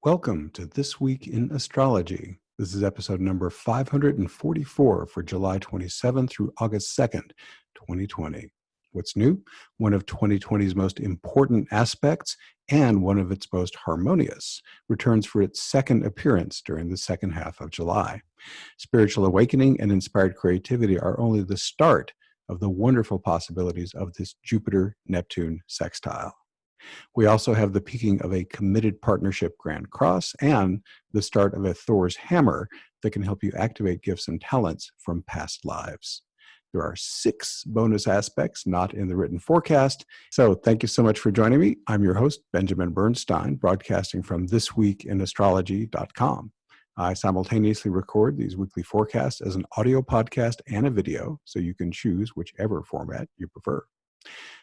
Welcome to This Week in Astrology. This is episode number 544 for July 27th through August 2nd, 2020. What's new? One of 2020's most important aspects and one of its most harmonious returns for its second appearance during the second half of July. Spiritual awakening and inspired creativity are only the start of the wonderful possibilities of this Jupiter-Neptune sextile. We also have the peaking of a committed partnership Grand Cross and the start of a Thor's hammer that can help you activate gifts and talents from past lives. There are 6 bonus aspects not in the written forecast. So thank you so much for joining me. I'm your host, Benjamin Bernstein, broadcasting from thisweekinastrology.com. I simultaneously record these weekly forecasts as an audio podcast and a video, so you can choose whichever format you prefer.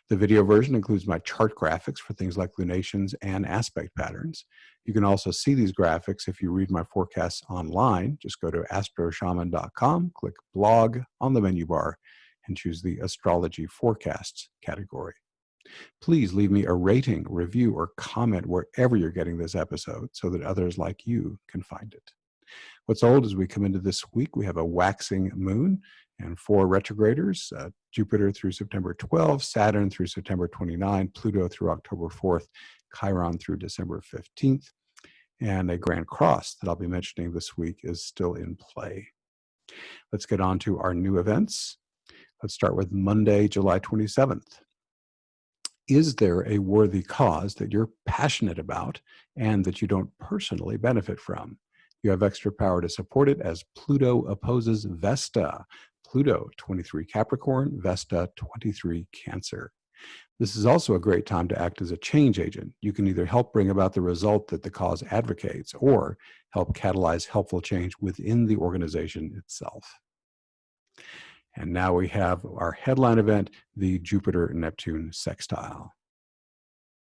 The video version includes my chart graphics for things like lunations and aspect patterns. You can also see these graphics if you read my forecasts online. Just go to astroshaman.com, click blog on the menu bar, and choose the Astrology Forecasts category. Please leave me a rating, review, or comment wherever you're getting this episode so that others like you can find it. What's old as we come into this week, we have a waxing moon and 4 retrograders, Jupiter through September 12, Saturn through September 29, Pluto through October 4th, Chiron through December 15th, and a Grand Cross that I'll be mentioning this week is still in play. Let's get on to our new events. Let's start with Monday, July 27th. Is there a worthy cause that you're passionate about and that you don't personally benefit from? You have extra power to support it as Pluto opposes Vesta. Pluto, 23 Capricorn, Vesta, 23 Cancer. This is also a great time to act as a change agent. You can either help bring about the result that the cause advocates or help catalyze helpful change within the organization itself. And now we have our headline event, the Jupiter-Neptune sextile.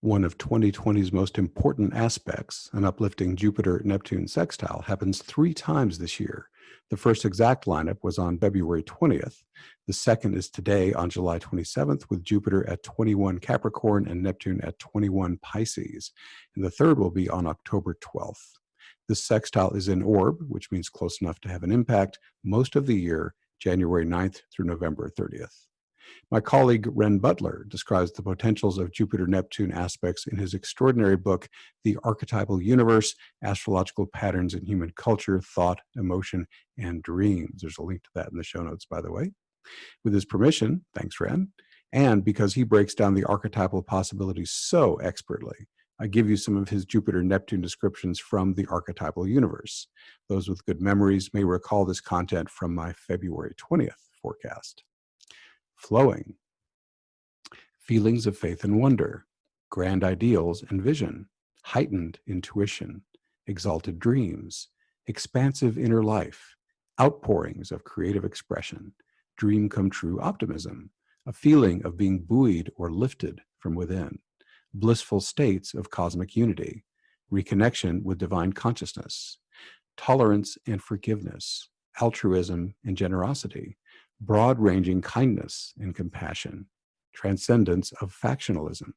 One of 2020's most important aspects, an uplifting Jupiter-Neptune sextile, happens 3 times this year. The first exact lineup was on February 20th. The second is today on July 27th with Jupiter at 21 Capricorn and Neptune at 21 Pisces. And the third will be on October 12th. This sextile is in orb, which means close enough to have an impact, most of the year, January 9th through November 30th. My colleague Ren Butler describes the potentials of Jupiter-Neptune aspects in his extraordinary book, The Archetypal Universe, Astrological Patterns in Human Culture, Thought, Emotion, and Dreams. There's a link to that in the show notes, by the way. With his permission, thanks Ren, and because he breaks down the archetypal possibilities so expertly, I give you some of his Jupiter-Neptune descriptions from the Archetypal Universe. Those with good memories may recall this content from my February 20th forecast. Flowing. Feelings of faith and wonder, grand ideals and vision, heightened intuition, exalted dreams, expansive inner life, outpourings of creative expression, dream come true optimism, a feeling of being buoyed or lifted from within, blissful states of cosmic unity, reconnection with divine consciousness, tolerance and forgiveness, altruism and generosity, broad-ranging kindness and compassion, transcendence of factionalism,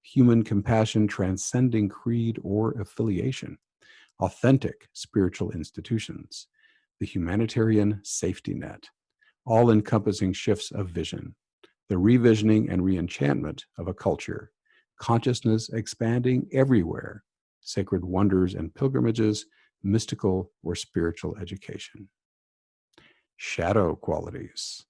human compassion transcending creed or affiliation, authentic spiritual institutions, the humanitarian safety net, all-encompassing shifts of vision, the revisioning and reenchantment of a culture, consciousness expanding everywhere, sacred wonders and pilgrimages, mystical or spiritual education. Shadow qualities.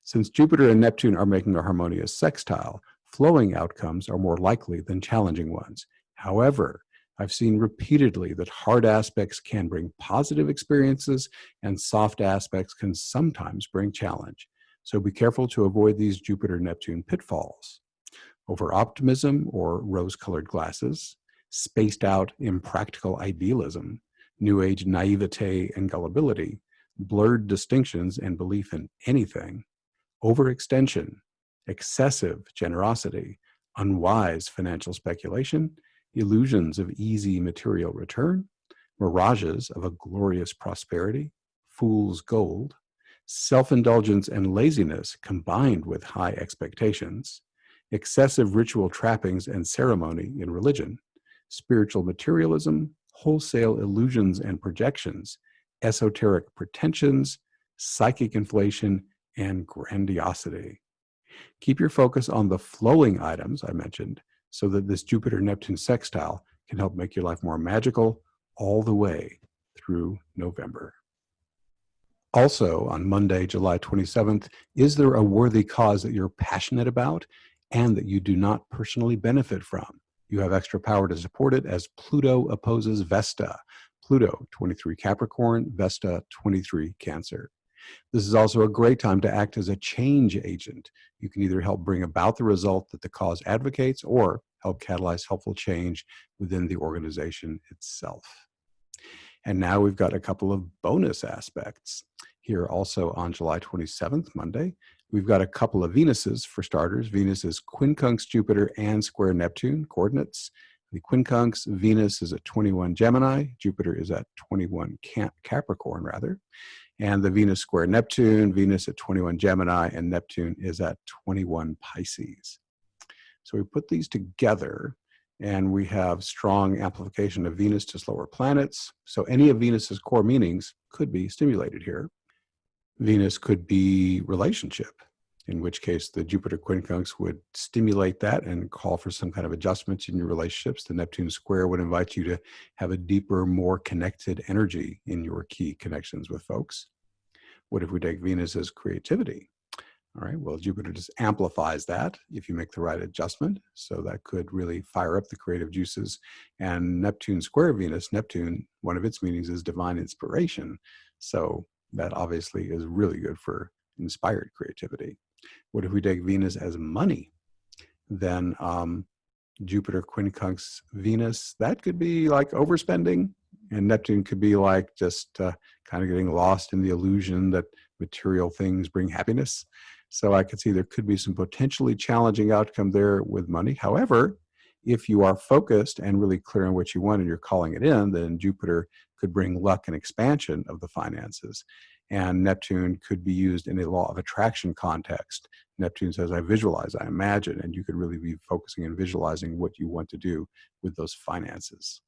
Since Jupiter and Neptune are making a harmonious sextile, flowing outcomes are more likely than challenging ones. However, I've seen repeatedly that hard aspects can bring positive experiences and soft aspects can sometimes bring challenge. So be careful to avoid these Jupiter-Neptune pitfalls. Over-optimism or rose-colored glasses, spaced out impractical idealism, New Age naivete and gullibility, blurred distinctions and belief in anything, overextension, excessive generosity, unwise financial speculation, illusions of easy material return, mirages of a glorious prosperity, fool's gold, self-indulgence and laziness combined with high expectations, excessive ritual trappings and ceremony in religion, spiritual materialism, wholesale illusions and projections, esoteric pretensions, psychic inflation, and grandiosity. Keep your focus on the flowing items I mentioned so that this Jupiter-Neptune sextile can help make your life more magical all the way through November. Also, on Monday, July 27th, is there a worthy cause that you're passionate about and that you do not personally benefit from? You have extra power to support it as Pluto opposes Vesta. Pluto, 23 Capricorn, Vesta, 23 Cancer. This is also a great time to act as a change agent. You can either help bring about the result that the cause advocates or help catalyze helpful change within the organization itself. And now we've got a couple of bonus aspects. Here also on July 27th, Monday, we've got a couple of Venuses for starters. Venus is quincunx Jupiter and square Neptune coordinates. The quincunx Venus is at 21 Gemini, Jupiter is at 21 Capricorn rather. And the Venus square Neptune, Venus at 21 Gemini, and Neptune is at 21 Pisces. So we put these together, and we have strong amplification of Venus to slower planets. So any of Venus's core meanings could be stimulated here. Venus could be relationship, in which case the Jupiter quincunx would stimulate that and call for some kind of adjustments in your relationships. The Neptune square would invite you to have a deeper, more connected energy in your key connections with folks. What if we take Venus as creativity? All right, well, Jupiter just amplifies that if you make the right adjustment. So that could really fire up the creative juices. And Neptune square Venus, Neptune, one of its meanings is divine inspiration. So that obviously is really good for inspired creativity. What if we take Venus as money? Then Jupiter quincunx Venus, that could be like overspending. And Neptune could be like just kind of getting lost in the illusion that material things bring happiness. So I could see there could be some potentially challenging outcome there with money. However, if you are focused and really clear on what you want and you're calling it in, then Jupiter could bring luck and expansion of the finances. And Neptune could be used in a law of attraction context. Neptune says, I visualize, I imagine, and you could really be focusing and visualizing what you want to do with those finances.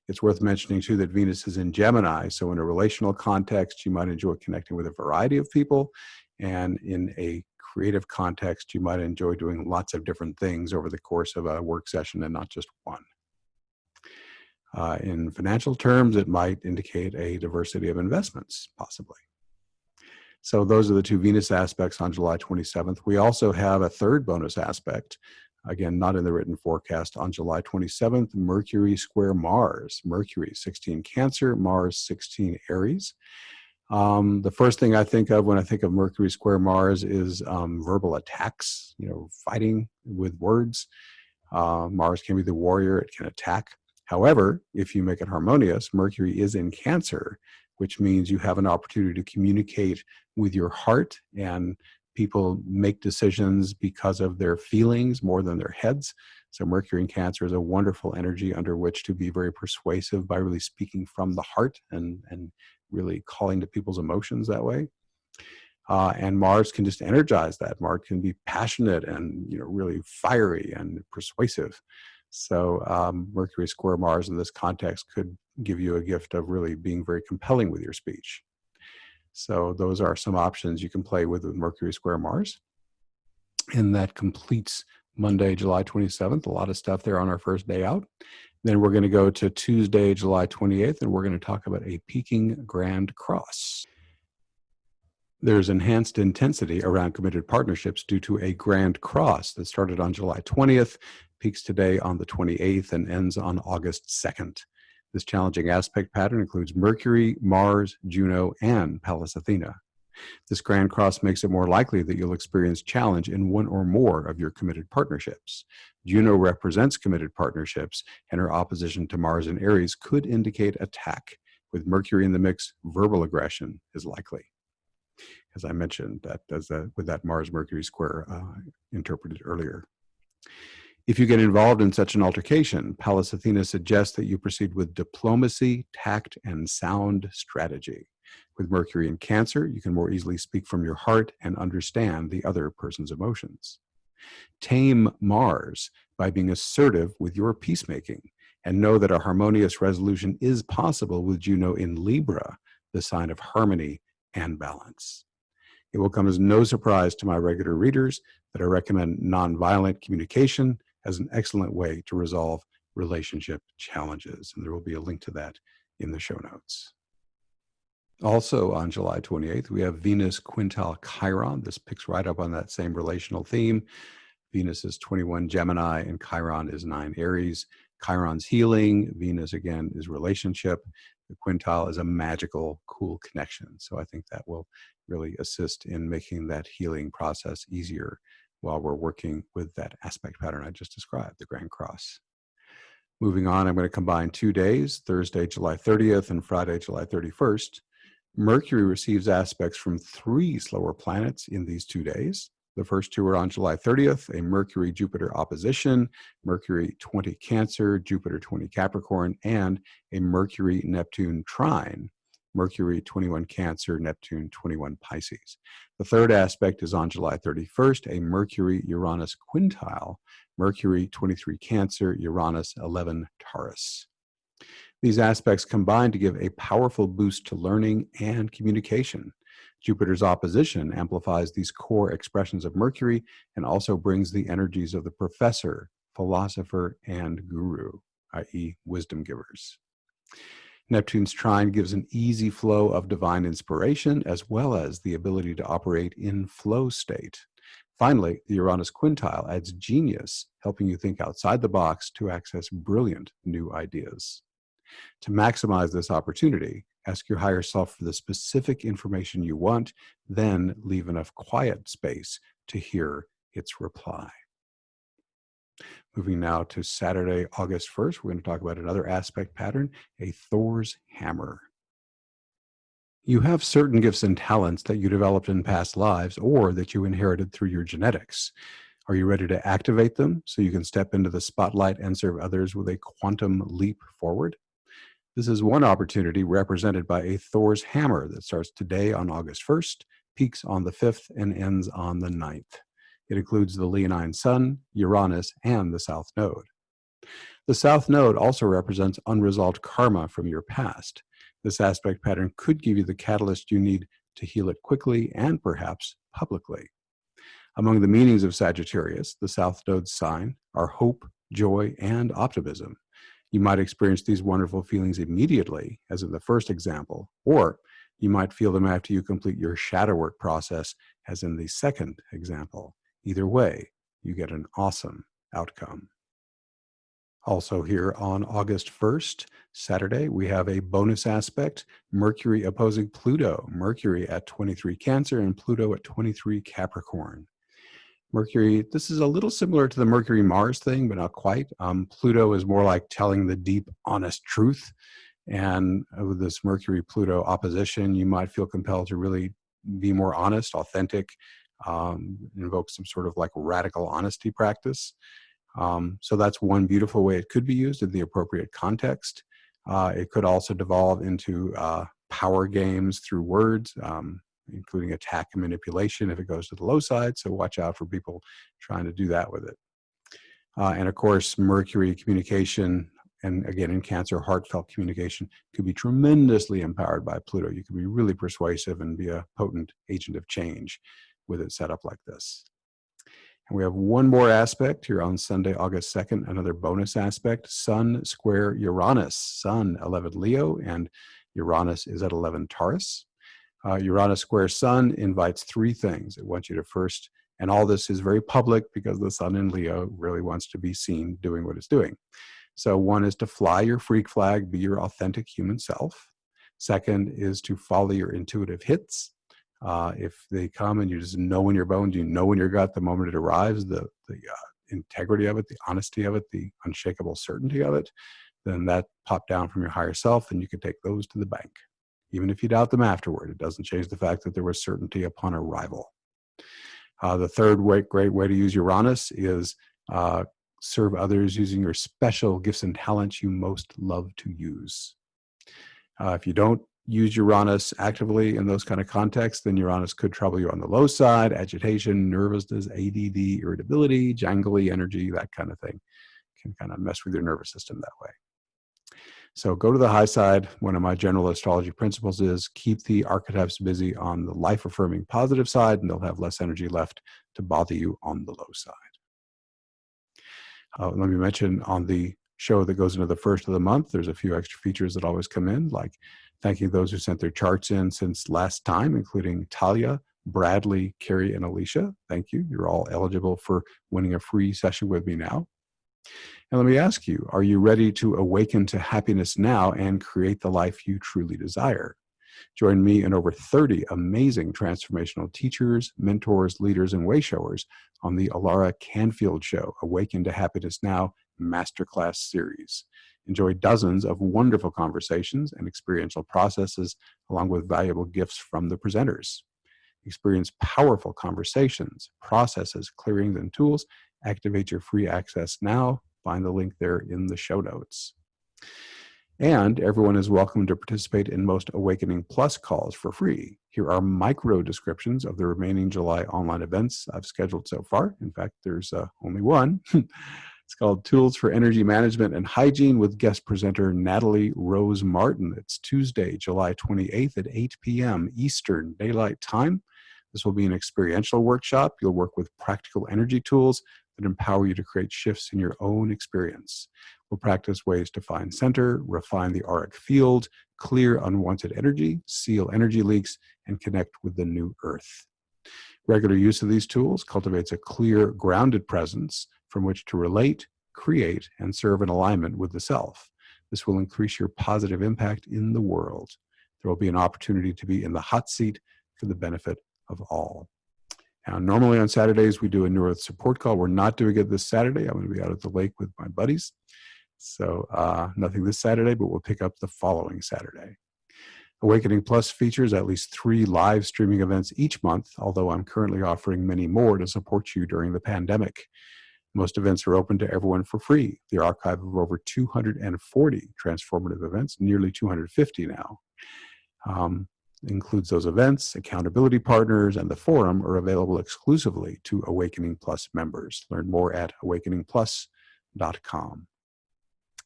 It's worth mentioning, too, that Venus is in Gemini. So in a relational context, you might enjoy connecting with a variety of people. And in a creative context, you might enjoy doing lots of different things over the course of a work session and not just one. In financial terms, it might indicate a diversity of investments, possibly. So those are the two Venus aspects on July 27th. We also have a third bonus aspect. Again, not in the written forecast. On July 27th, Mercury square Mars. Mercury, 16 Cancer, Mars, 16 Aries. The first thing I think of when I think of Mercury square Mars is verbal attacks, fighting with words. Mars can be the warrior, it can attack. However, if you make it harmonious, Mercury is in Cancer, which means you have an opportunity to communicate with your heart, and people make decisions because of their feelings more than their heads. So Mercury in Cancer is a wonderful energy under which to be very persuasive by really speaking from the heart and really calling to people's emotions that way. And Mars can just energize that. Mars can be passionate and really fiery and persuasive. So Mercury square Mars in this context could give you a gift of really being very compelling with your speech. So those are some options you can play with Mercury square Mars. And that completes Monday, July 27th. A lot of stuff there on our first day out. Then we're going to go to Tuesday, July 28th, and we're going to talk about a peaking grand cross. There's enhanced intensity around committed partnerships due to a grand cross that started on July 20th, peaks today on the 28th, and ends on August 2nd. This challenging aspect pattern includes Mercury, Mars, Juno, and Pallas Athena. This grand cross makes it more likely that you'll experience challenge in one or more of your committed partnerships. Juno represents committed partnerships, and her opposition to Mars in Aries could indicate attack. With Mercury in the mix, verbal aggression is likely. As I mentioned, with that Mars-Mercury square interpreted earlier. If you get involved in such an altercation, Pallas Athena suggests that you proceed with diplomacy, tact, and sound strategy. With Mercury in Cancer, you can more easily speak from your heart and understand the other person's emotions. Tame Mars by being assertive with your peacemaking And know that a harmonious resolution is possible with Juno in Libra, the sign of harmony and balance. It will come as no surprise to my regular readers that I recommend nonviolent communication as an excellent way to resolve relationship challenges. And there will be a link to that in the show notes. Also on July 28th, we have Venus quintile Chiron. This picks right up on that same relational theme. Venus is 21 Gemini and Chiron is 9 Aries. Chiron's healing. Venus, again, is relationship. The quintile is a magical, cool connection. So I think that will really assist in making that healing process easier while we're working with that aspect pattern I just described, the Grand Cross. Moving on, I'm going to combine 2 days, Thursday, July 30th and Friday, July 31st. Mercury receives aspects from 3 slower planets in these 2 days. The first 2 are on July 30th, a Mercury-Jupiter opposition, Mercury 20 Cancer, Jupiter 20 Capricorn, and a Mercury-Neptune trine, Mercury 21 Cancer, Neptune 21 Pisces. The third aspect is on July 31st, a Mercury-Uranus quintile, Mercury 23 Cancer, Uranus 11 Taurus. These aspects combine to give a powerful boost to learning and communication. Jupiter's opposition amplifies these core expressions of Mercury and also brings the energies of the professor, philosopher, and guru, i.e. wisdom givers. Neptune's trine gives an easy flow of divine inspiration as well as the ability to operate in flow state. Finally, the Uranus quintile adds genius, helping you think outside the box to access brilliant new ideas. To maximize this opportunity, ask your higher self for the specific information you want, then leave enough quiet space to hear its reply. Moving now to Saturday, August 1st, we're going to talk about another aspect pattern, a Thor's hammer. You have certain gifts and talents that you developed in past lives or that you inherited through your genetics. Are you ready to activate them so you can step into the spotlight and serve others with a quantum leap forward? This is one opportunity represented by a Thor's hammer that starts today on August 1st, peaks on the 5th, and ends on the 9th. It includes the Leonine Sun, Uranus, and the South Node. The South Node also represents unresolved karma from your past. This aspect pattern could give you the catalyst you need to heal it quickly and perhaps publicly. Among the meanings of Sagittarius, the South Node's sign are hope, joy, and optimism. You might experience these wonderful feelings immediately, as in the first example, or you might feel them after you complete your shadow work process, as in the second example. Either way, you get an awesome outcome. Also here on August 1st, Saturday, we have a bonus aspect, Mercury opposing Pluto. Mercury at 23 Cancer and Pluto at 23 Capricorn. Mercury, this is a little similar to the Mercury-Mars thing, but not quite. Pluto is more like telling the deep, honest truth. And with this Mercury-Pluto opposition, you might feel compelled to really be more honest, authentic, invoke some sort of like radical honesty practice. So that's one beautiful way it could be used in the appropriate context. It could also devolve into power games through words, including attack and manipulation if it goes to the low side. So watch out for people trying to do that with it. And of course, Mercury communication, and again in Cancer, heartfelt communication could be tremendously empowered by Pluto. You can be really persuasive and be a potent agent of change with it set up like this. And we have one more aspect here on Sunday, August 2nd, another bonus aspect, Sun square Uranus. Sun 11 Leo and Uranus is at 11 Taurus. Uranus square Sun invites 3 things. It wants you to first, and all this is very public because the Sun in Leo really wants to be seen doing what it's doing. So one is to fly your freak flag, be your authentic human self. Second is to follow your intuitive hits. If they come and you just know in your bones, you know in your gut the moment it arrives, the integrity of it, the honesty of it, the unshakable certainty of it, then that popped down from your higher self and you can take those to the bank. Even if you doubt them afterward, it doesn't change the fact that there was certainty upon arrival. The third great way to use Uranus is serve others using your special gifts and talents you most love to use. If you don't use Uranus actively in those kind of contexts, then Uranus could trouble you on the low side, agitation, nervousness, ADD, irritability, jangly energy, that kind of thing. Can kind of mess with your nervous system that way. So go to the high side. One of my general astrology principles is keep the archetypes busy on the life-affirming positive side, and they'll have less energy left to bother you on the low side. Let me mention on the show that goes into the first of the month, there's a few extra features that always come in, like thanking those who sent their charts in since last time, including Talia, Bradley, Carrie, and Alicia. Thank you. You're all eligible for winning a free session with me now. And let me ask you, are you ready to awaken to happiness now and create the life you truly desire? Join me and over 30 amazing transformational teachers, mentors, leaders, and wayshowers on the Alara Canfield Show, Awaken to Happiness Now Masterclass Series. Enjoy dozens of wonderful conversations and experiential processes, along with valuable gifts from the presenters. Experience powerful conversations, processes, clearings, and tools. Activate your free access now. Find the link there in the show notes. And everyone is welcome to participate in most Awakening Plus calls for free. Here are micro descriptions of the remaining July online events I've scheduled so far. In fact, there's only one. It's called Tools for Energy Management and Hygiene with guest presenter Natalie Rose Martin. It's Tuesday, July 28th at 8 p.m. Eastern Daylight Time. This will be an experiential workshop. You'll work with practical energy tools that empower you to create shifts in your own experience. We'll practice ways to find center, refine the auric field, clear unwanted energy, seal energy leaks, and connect with the new earth. Regular use of these tools cultivates a clear, grounded presence from which to relate, create, and serve in alignment with the self. This will increase your positive impact in the world. There will be an opportunity to be in the hot seat for the benefit of all. Now, normally on Saturdays, we do a New Earth support call. We're not doing it this Saturday. I'm going to be out at the lake with my buddies. So nothing this Saturday, but we'll pick up the following Saturday. Awakening Plus features at least 3 live streaming events each month, although I'm currently offering many more to support you during the pandemic. Most events are open to everyone for free. The archive of over 240 transformative events, nearly 250 now, includes those events. Accountability partners and the forum are available exclusively to Awakening Plus members. Learn more at awakeningplus.com.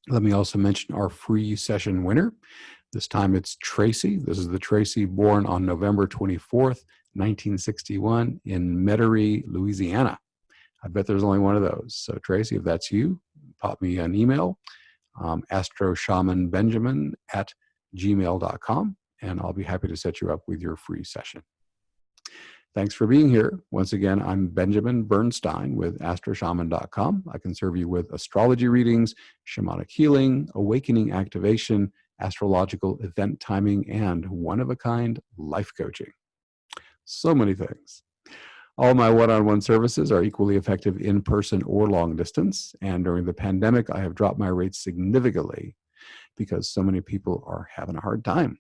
Let me also mention our free session winner. This time it's Tracy. This is the Tracy born on November 24th, 1961 in Metairie, Louisiana. I bet there's only one of those. So Tracy, if that's you, pop me an email, astroshamanbenjamin@gmail.com, and I'll be happy to set you up with your free session. Thanks for being here. Once again, I'm Benjamin Bernstein with astroshaman.com. I can serve you with astrology readings, shamanic healing, awakening activation, astrological event timing, and one-of-a-kind life coaching. So many things. All my one-on-one services are equally effective in person or long distance. And during the pandemic, I have dropped my rates significantly because so many people are having a hard time.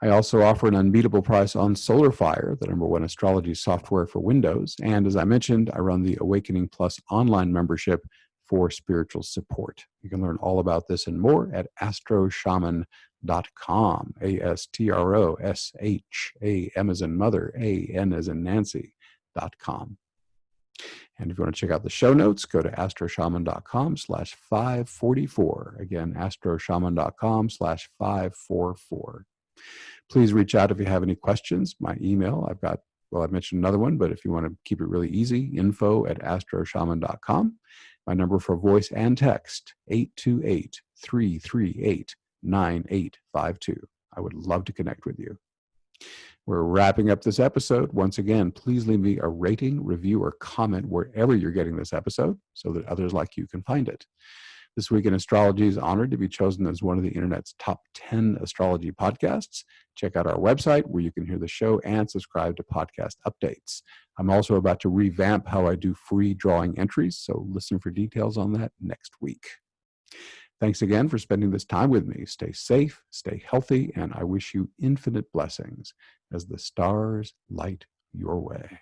I also offer an unbeatable price on SolarFire, the #1 astrology software for Windows. And as I mentioned, I run the Awakening Plus online membership for spiritual support. You can learn all about this and more at astroshaman.com, ASTROSHAM as in mother, AN as in Nancy.com. And if you want to check out the show notes, go to astroshaman.com/544. Again, astroshaman.com/544. Please reach out if you have any questions. My email, I've mentioned another one, but if you want to keep it really easy, info@astroshaman.com. My number for voice and text, 828-338-9852. I would love to connect with you. We're wrapping up this episode. Once again, please leave me a rating, review, or comment wherever you're getting this episode so that others like you can find it. This Week in Astrology is honored to be chosen as one of the internet's top 10 astrology podcasts. Check out our website where you can hear the show and subscribe to podcast updates. I'm also about to revamp how I do free drawing entries, so listen for details on that next week. Thanks again for spending this time with me. Stay safe, stay healthy, and I wish you infinite blessings as the stars light your way.